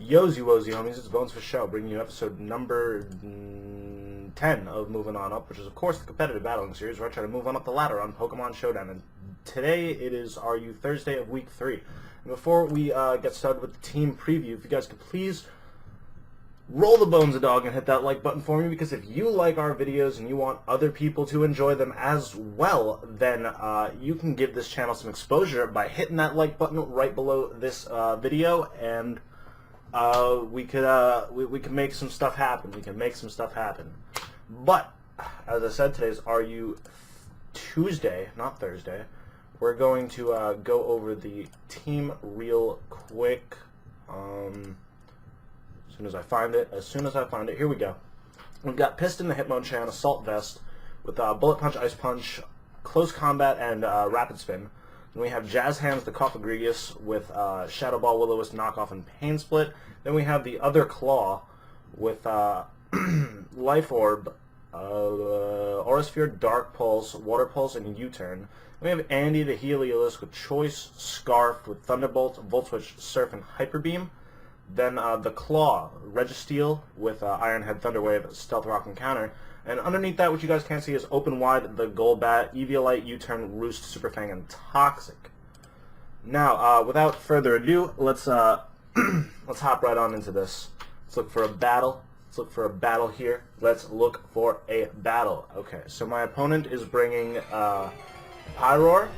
Yozy wozy homies, it's Bones for Show, bringing you episode number 10 of Moving On Up, which is of course the competitive battling series where I try to move on up the ladder on Pokemon Showdown. And today it is Thursday of week 3. And before we get started with the team preview, if you guys could please roll the bones a dog and hit that like button for me, because if you like our videos and you want other people to enjoy them as well, then you can give this channel some exposure by hitting that like button right below this video, and we could make some stuff happen. We can make some stuff happen. But as I said, today's Tuesday, not Thursday. We're going to go over the team real quick. As soon as I find it, here we go. We've got Piston, the Hitmonchan, Assault Vest with Bullet Punch, Ice Punch, Close Combat, and Rapid Spin. Then we have Jazz Hands, the Cofagrigus with Shadow Ball, Will-O-Wisp, Knockoff, and Pain Split. Then we have the other Claw with Life Orb, Aura Sphere, Dark Pulse, Water Pulse, and U-Turn. We have Andy, the Heliolisk with Choice, Scarf with Thunderbolt, Volt Switch, Surf, and Hyper Beam. Then the Claw, Registeel with Iron Head, Thunder Wave, Stealth Rock, and Counter. And underneath that, what you guys can't see, is Open Wide, the Golbat, Eviolite, U-Turn, Roost, Super Fang, and Toxic. Now, without further ado, let's let's hop right on into this. Let's look for a battle. Let's look for a battle here. Let's look for a battle. Okay, so my opponent is bringing Pyroar,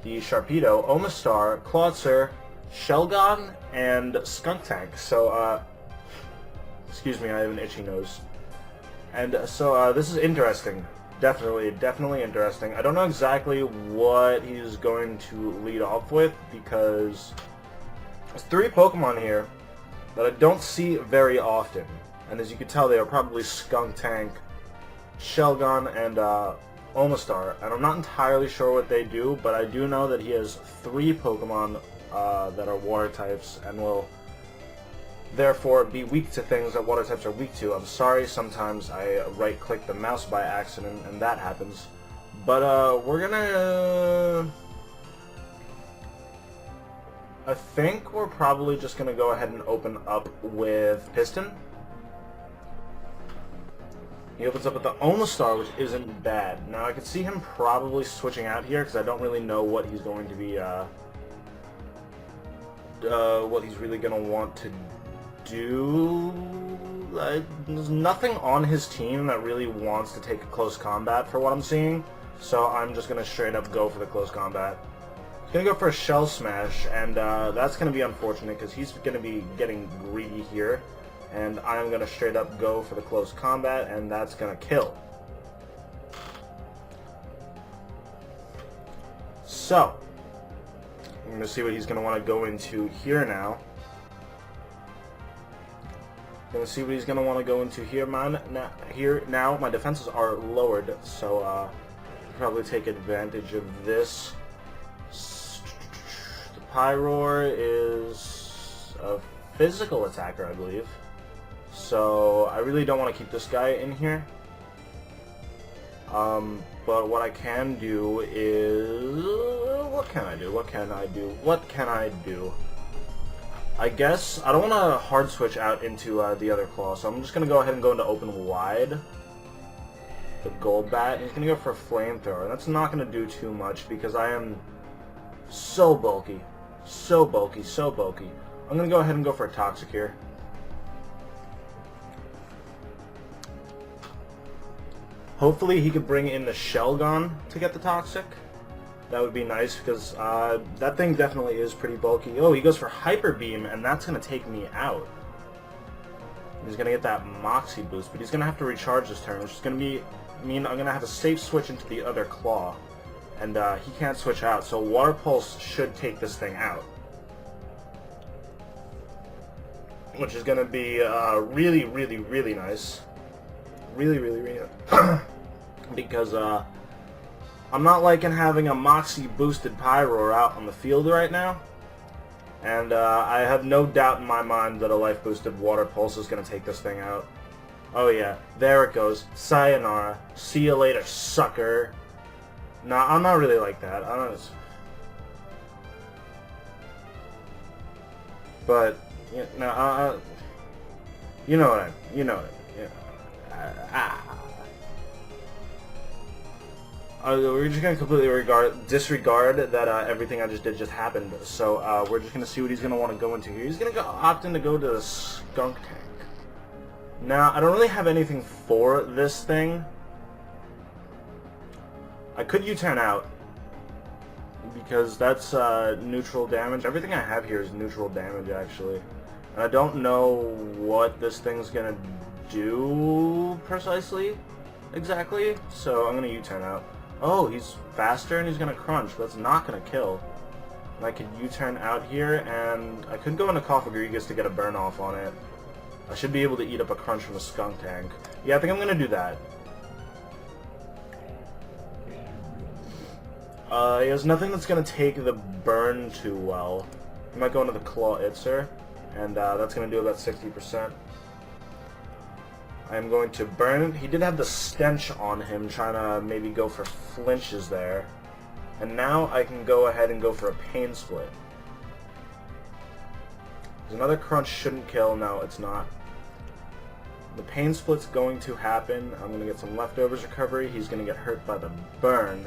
the Sharpedo, Omastar, Clawitzer, Shelgon, and Skuntank. So, excuse me, I have an itchy nose. And so this is interesting. Definitely interesting. I don't know exactly what he's going to lead off with, because there's 3 Pokemon here that I don't see very often. And as you can tell, they are probably Skuntank, Shelgon, and Omastar. And I'm not entirely sure what they do, but I do know that he has 3 Pokemon that are water types and will therefore be weak to things that water types are weak to. I'm sorry, sometimes I right-click the mouse by accident and that happens. But we're gonna... I think we're probably just gonna go ahead and open up with Piston. He opens up with the Omastar, which isn't bad. Now I could see him probably switching out here, because I don't really know what he's going to be, what he's really gonna want to do. There's nothing on his team that really wants to take a close combat for what I'm seeing, so I'm just gonna straight up go for the close combat. He's gonna go for a Shell Smash, and that's gonna be unfortunate because he's gonna be getting greedy here, and I'm gonna straight up go for the close combat, and that's gonna kill. So I'm gonna see what he's gonna want to go into here now. Gonna see what he's gonna want to go into here, man. Now my defenses are lowered, so I'll probably take advantage of this. The Pyroar is a physical attacker, I believe. So I really don't want to keep this guy in here. But what I can do is... What can I do? I guess I don't want to hard switch out into the other Claw, so I'm just going to go ahead and go into Open Wide. The Golbat. He's going to go for a Flamethrower. That's not going to do too much because I am so bulky. So bulky. I'm going to go ahead and go for a Toxic here. Hopefully he could bring in the Shelgon to get the Toxic. That would be nice, because that thing definitely is pretty bulky. Oh, he goes for Hyper Beam, and that's going to take me out. He's going to get that Moxie boost, but he's going to have to recharge this turn, which is going to mean I'm going to have a safe switch into the other Claw. And he can't switch out, so Water Pulse should take this thing out. Which is going to be really nice. Really because I'm not liking having a Moxie boosted Pyroar out on the field right now, and I have no doubt in my mind that a life boosted Water Pulse is going to take this thing out. Oh yeah, there it goes. Sayonara. See you later, sucker. Nah, I'm not really like that. I don't. But Yeah, no, you know what you know what we're just gonna completely disregard that everything I just did just happened. So we're just gonna see what he's gonna want to go into here. He's gonna opt in to go to the skunk tank. Now I don't really have anything for this thing. I could U-turn out because that's neutral damage. Everything I have here is neutral damage actually, and I don't know what this thing's gonna do precisely exactly. So I'm gonna U-turn out. Oh, he's faster and he's gonna crunch. That's not gonna kill. And I could U-turn out here, and I could go into Coffagrigus to get a burn off on it. I should be able to eat up a crunch from a skunk tank. Yeah, I think I'm gonna do that. He has nothing that's gonna take the burn too well. I might go into the Claw Itzer, and that's gonna do about 60%. I'm going to burn. He did have the stench on him, trying to maybe go for flinches there. And now I can go ahead and go for a pain split. There's another crunch shouldn't kill. No, it's not. The pain split's going to happen. I'm going to get some leftovers recovery. He's going to get hurt by the burn.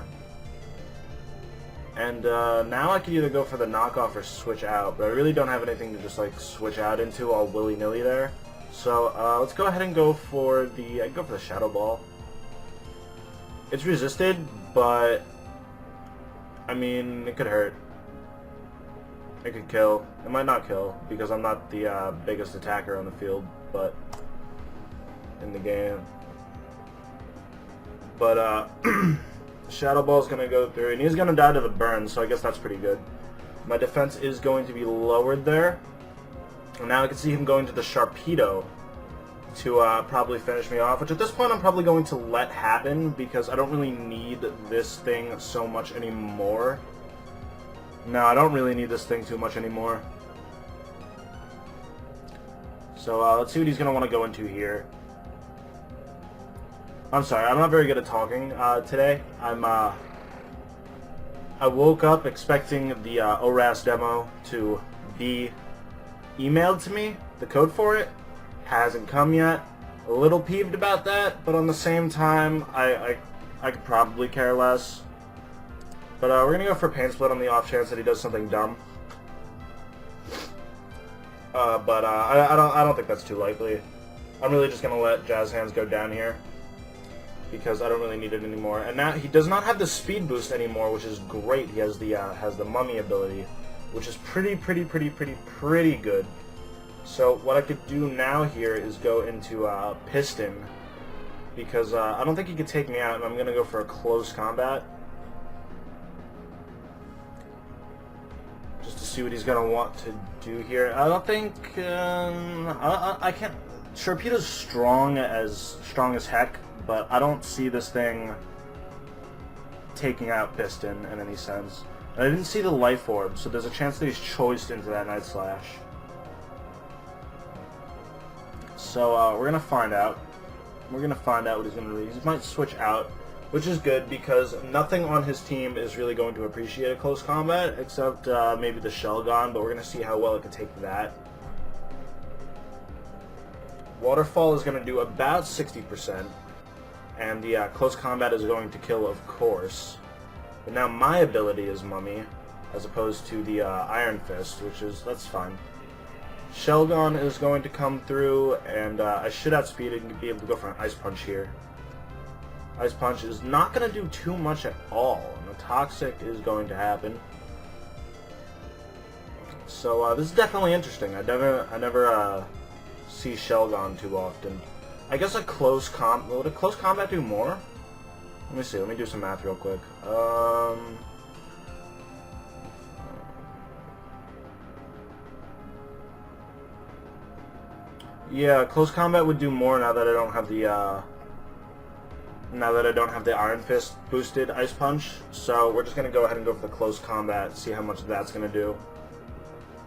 And now I can either go for the knockoff or switch out, but I really don't have anything to just like switch out into all willy-nilly there. So let's go ahead and go for the Shadow Ball. It's resisted, but I mean it could hurt. It could kill. It might not kill because I'm not the biggest attacker on the field, but in the game. But Shadow Ball's gonna go through, and he's gonna die to the burn. So I guess that's pretty good. My defense is going to be lowered there. And now I can see him going to the Sharpedo to probably finish me off, which at this point I'm probably going to let happen because I don't really need this thing so much anymore. No, I don't really need this thing too much anymore. So let's see what he's going to want to go into here. I'm sorry, I'm not very good at talking today. I woke up expecting the ORAS demo to be emailed to me. The code for it hasn't come yet. A little peeved about that, but on the same time, I could probably care less. But we're gonna go for Pain Split on the off chance that he does something dumb. But I don't think that's too likely. I'm really just gonna let Jazz Hands go down here because I don't really need it anymore. And now he does not have the speed boost anymore, which is great. He has the Mummy ability, which is pretty good. So what I could do now here is go into Piston, because I don't think he could take me out, and I'm going to go for a close combat. Just to see what he's going to want to do here. I don't think... I can't... Sharpedo's strong as heck, but I don't see this thing taking out Piston in any sense. I didn't see the Life Orb, so there's a chance that he's choiced into that Night Slash. So we're gonna find out. We're gonna find out what he's gonna do. He might switch out, which is good because nothing on his team is really going to appreciate a close combat except maybe the Shelgon, but we're gonna see how well it can take that. Waterfall is gonna do about 60%, and the close combat is going to kill, of course. But now my ability is Mummy, as opposed to the Iron Fist, that's fine. Shelgon is going to come through, and I should outspeed it and be able to go for an Ice Punch here. Ice Punch is not going to do too much at all, and the Toxic is going to happen. So this is definitely interesting. I never see Shelgon too often. I guess would a close combat do more? Let me see, let me do some math real quick. Yeah, close combat would do more now that I don't have the Iron Fist boosted Ice Punch. So we're just gonna go ahead and go for the close combat, see how much that's gonna do.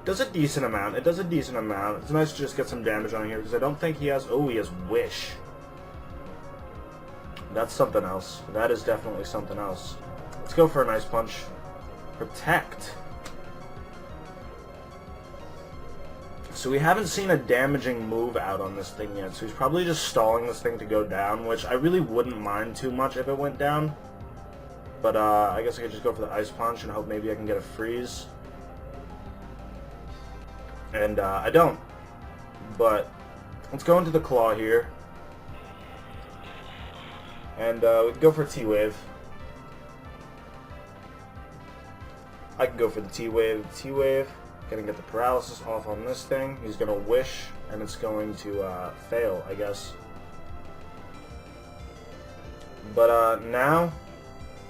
Does a decent amount. It does a decent amount. It's nice to just get some damage on here because I don't think he has. Oh, he has Wish. That's something else. That is definitely something else. Let's go for an Ice Punch. Protect. So we haven't seen a damaging move out on this thing yet, so he's probably just stalling this thing to go down, which I really wouldn't mind too much if it went down. But I guess I could just go for the Ice Punch and hope maybe I can get a freeze. And I don't. But let's go into the Claw here. And we can go for a T-Wave. I can go for the T-Wave. T-Wave. Gonna get the paralysis off on this thing. He's gonna wish, and it's going to fail, I guess. But now,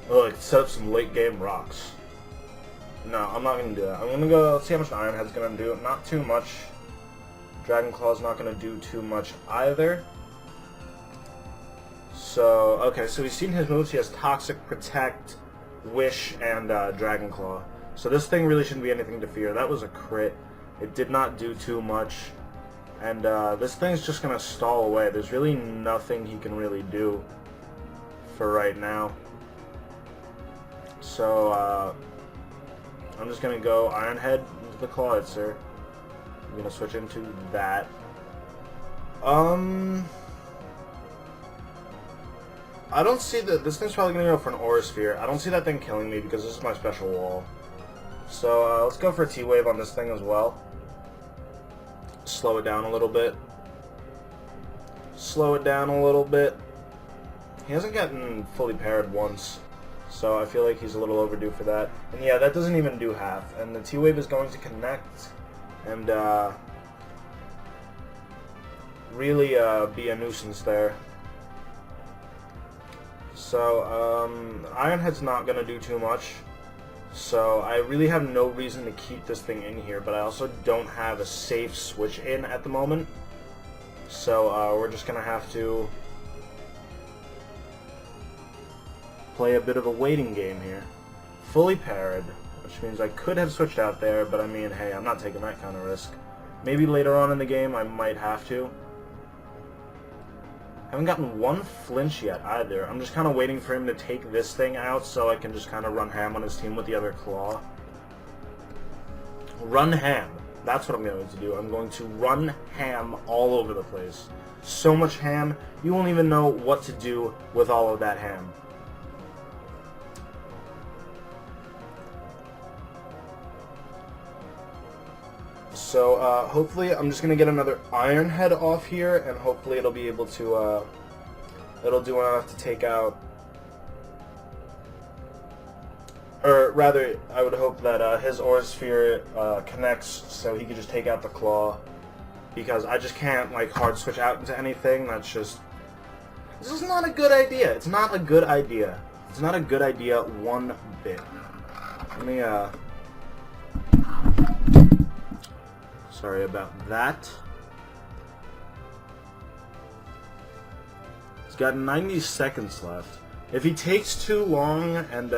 oh, set up some late game rocks. No, I'm not gonna do that. I'm gonna go. Let's see how much Iron Head's gonna do. Not too much. Dragon Claw's not gonna do too much either. So okay, so we've seen his moves. He has Toxic, Protect, Wish, and Dragon Claw. So this thing really shouldn't be anything to fear. That was a crit. It did not do too much. And this thing's just going to stall away. There's really nothing he can really do for right now. So I'm just going to go Iron Head into the Clawitzer. I'm going to switch into that. I don't see that. This thing's probably going to go for an Aura Sphere. I don't see that thing killing me because this is my special wall. So let's go for a T-Wave on this thing as well. Slow it down a little bit. Slow it down a little bit. He hasn't gotten fully parried once, so I feel like he's a little overdue for that. And yeah, that doesn't even do half. And the T-Wave is going to connect and really be a nuisance there. So Iron Head's not going to do too much. So I really have no reason to keep this thing in here, but I also don't have a safe switch in at the moment. So we're just going to have to play a bit of a waiting game here. Fully parried, which means I could have switched out there, but I mean, hey, I'm not taking that kind of risk. Maybe later on in the game I might have to. Haven't gotten one flinch yet either. I'm just kind of waiting for him to take this thing out so I can just kind of run ham on his team with the other Claw. Run ham. That's what I'm going to do. I'm going to run ham all over the place. So much ham, you won't even know what to do with all of that ham. So hopefully I'm just going to get another Iron Head off here, and hopefully it'll be able to, it'll do enough to take out, or rather, I would hope that his Aura Sphere connects so he could just take out the Claw, because I just can't, like, hard switch out into anything. That's just, this is not a good idea. It's not a good idea. It's not a good idea one bit. Let me, sorry about that. He's got 90 seconds left. If he takes too long and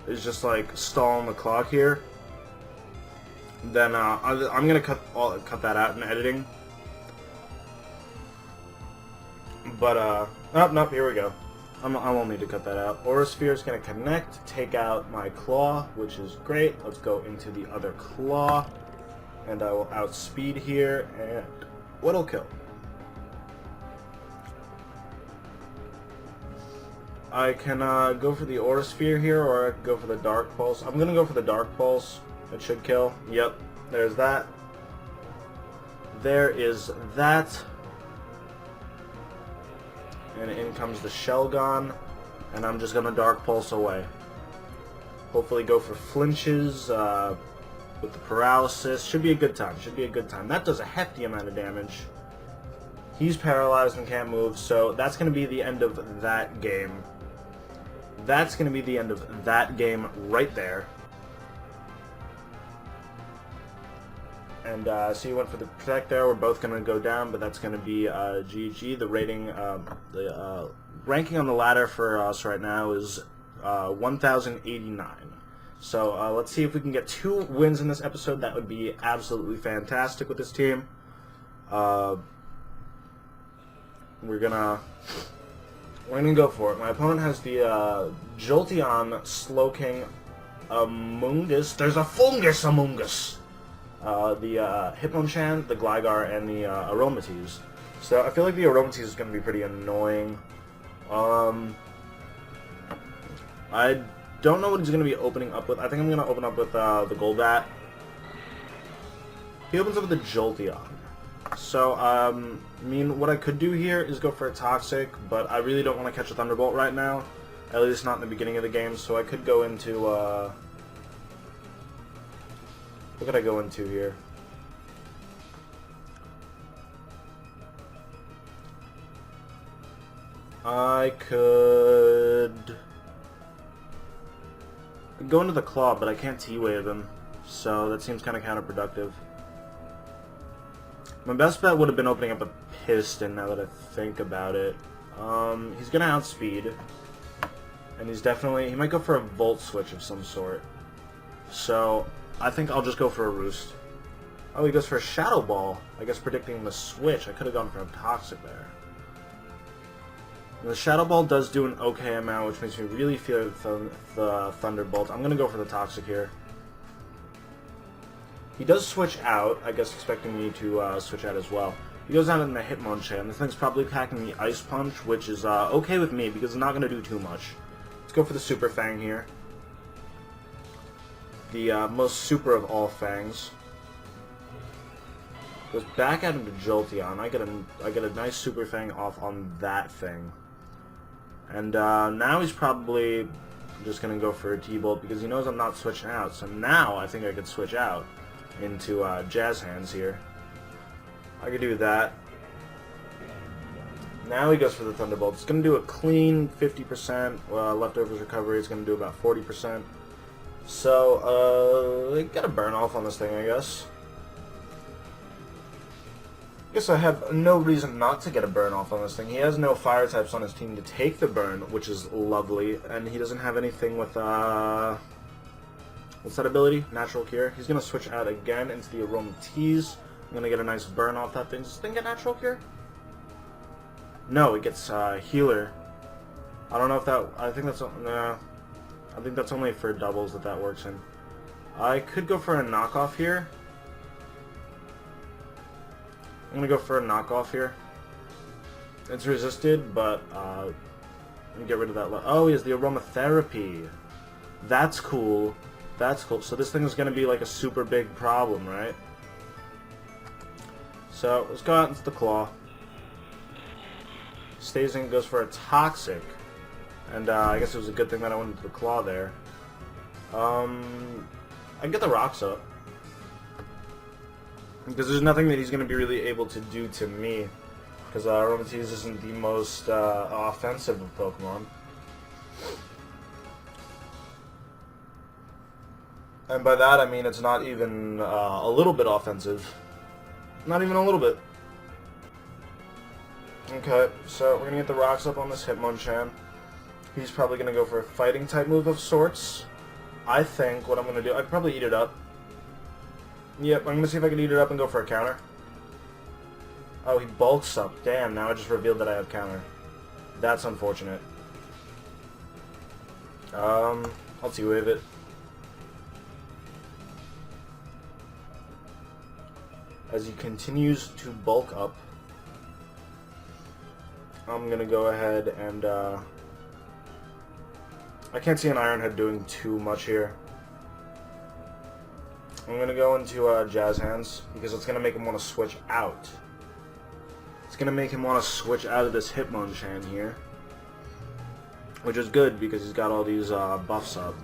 is just like stalling the clock here, then I'm gonna cut that out in editing. But nope, here we go. I won't need to cut that out. Aura Sphere is gonna connect, take out my Claw, which is great. Let's go into the other Claw. And I will outspeed here, and what'll kill? I can go for the Aura Sphere here, or I can go for the Dark Pulse. I'm gonna go for the Dark Pulse. It should kill. Yep, there's that. There is that. And in comes the Shelgon, and I'm just gonna Dark Pulse away. Hopefully go for flinches, with the paralysis. Should be a good time. Should be a good time. That does a hefty amount of damage. He's paralyzed and can't move, so that's going to be the end of that game. That's going to be the end of that game right there. And so you went for the Protect there. We're both going to go down, but that's going to be GG. The rating, the ranking on the ladder for us right now is 1,089. So let's see if we can get 2 wins in this episode. That would be absolutely fantastic with this team. We're gonna go for it. My opponent has the Jolteon, Slowking, Amoonguss. There's a Fungus Amoonguss. the Hitmonchan, the Gligar, and the Aromatisse. So I feel like the Aromatisse is going to be pretty annoying. I don't know what he's going to be opening up with. I think I'm going to open up with the Golbat. He opens up with the Jolteon. So, I mean, what I could do here is go for a Toxic, but I really don't want to catch a Thunderbolt right now. At least not in the beginning of the game, so I could go into, what could I go into here? I could go into the Claw, but I can't T-Wave him, so that seems kind of counterproductive. My best bet would have been opening up a Piston, now that I think about it. He's going to outspeed, and he's definitely... he might go for a Volt Switch of some sort. So, I think I'll just go for a Roost. Oh, he goes for a Shadow Ball. I guess predicting the Switch. I could have gone for a Toxic there. And the Shadow Ball does do an okay amount, which makes me really fear the Thunderbolt. I'm going to go for the Toxic here. He does switch out, I guess expecting me to switch out as well. He goes out in the Hitmonchan. This thing's probably packing the Ice Punch, which is okay with me because it's not going to do too much. Let's go for the Super Fang here. The most super of all Fangs. Goes back out into Jolteon. I get a nice Super Fang off on that thing. And now he's probably just going to go for a T-Bolt because he knows I'm not switching out. So now I think I could switch out into Jazz Hands here. I could do that. Now he goes for the Thunderbolt. It's going to do a clean 50%. Leftovers recovery is going to do about 40%. So, got a burn off on this thing, I guess. Guess I have no reason not to get a burn off on this thing. He has no fire types on his team to take the burn, which is lovely. And he doesn't have anything with, what's that ability? Natural Cure. He's going to switch out again into the Aromatisse. I'm going to get a nice burn off that thing. Does this thing get Natural Cure? No, it gets Healer. I don't know if that... I think that's... Nah. I think that's only for doubles that works in. I could go for a knockoff here. I'm going to go for a knockoff here. It's resisted, but... let me get rid of that... Oh, he has the Aromatherapy. That's cool. That's cool. So this thing is going to be like a super big problem, right? So, let's go out into the Claw. Stays in, goes for a Toxic. And I guess it was a good thing that I went into the Claw there. I can get the Rocks up. Because there's nothing that he's going to be really able to do to me. Because Aromatisse isn't the most offensive of Pokemon. And by that I mean it's not even a little bit offensive. Not even a little bit. Okay, so we're going to get the Rocks up on this Hitmonchan. He's probably going to go for a fighting type move of sorts. I think what I'm going to do, I could probably eat it up. Yep, I'm going to see if I can eat it up and go for a counter. Oh, he bulks up. Damn, now I just revealed that I have counter. That's unfortunate. I'll T-Wave it. As he continues to bulk up, I'm going to go ahead and, I can't see an Iron Head doing too much here. I'm going to go into Jazz Hands, because it's going to make him want to switch out. It's going to make him want to switch out of this Hitmonchan here. Which is good, because he's got all these buffs up.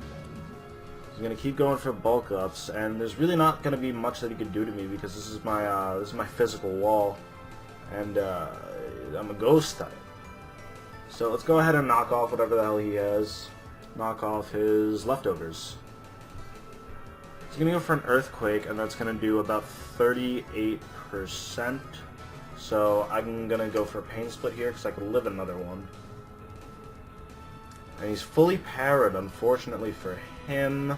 He's going to keep going for bulk ups, and there's really not going to be much that he could do to me, because this is my physical wall. And I'm a ghost type. So let's go ahead and knock off whatever the hell he has. Knock off his leftovers. He's going to go for an Earthquake, and that's going to do about 38%. So I'm going to go for a Pain Split here, because I can live another one. And he's fully parried, unfortunately for him.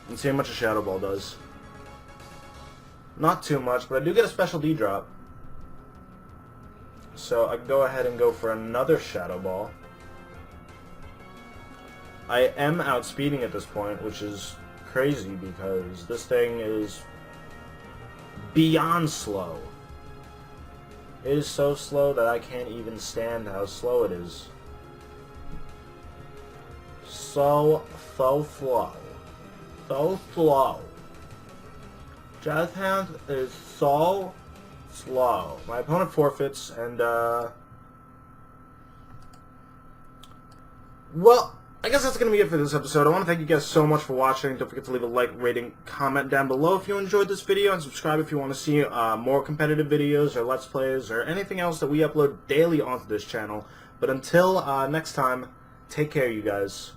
Let's see how much a Shadow Ball does. Not too much, but I do get a Special D drop. So I can go ahead and go for another Shadow Ball. I am outspeeding at this point, which is crazy because this thing is beyond slow. It is so slow that I can't even stand how slow it is. So slow. So slow. Jazz Hands is so slow. My opponent forfeits, and well, I guess that's going to be it for this episode. I want to thank you guys so much for watching. Don't forget to leave a like, rating, comment down below if you enjoyed this video, and subscribe if you want to see more competitive videos or Let's Plays or anything else that we upload daily onto this channel. But until next time, take care, you guys.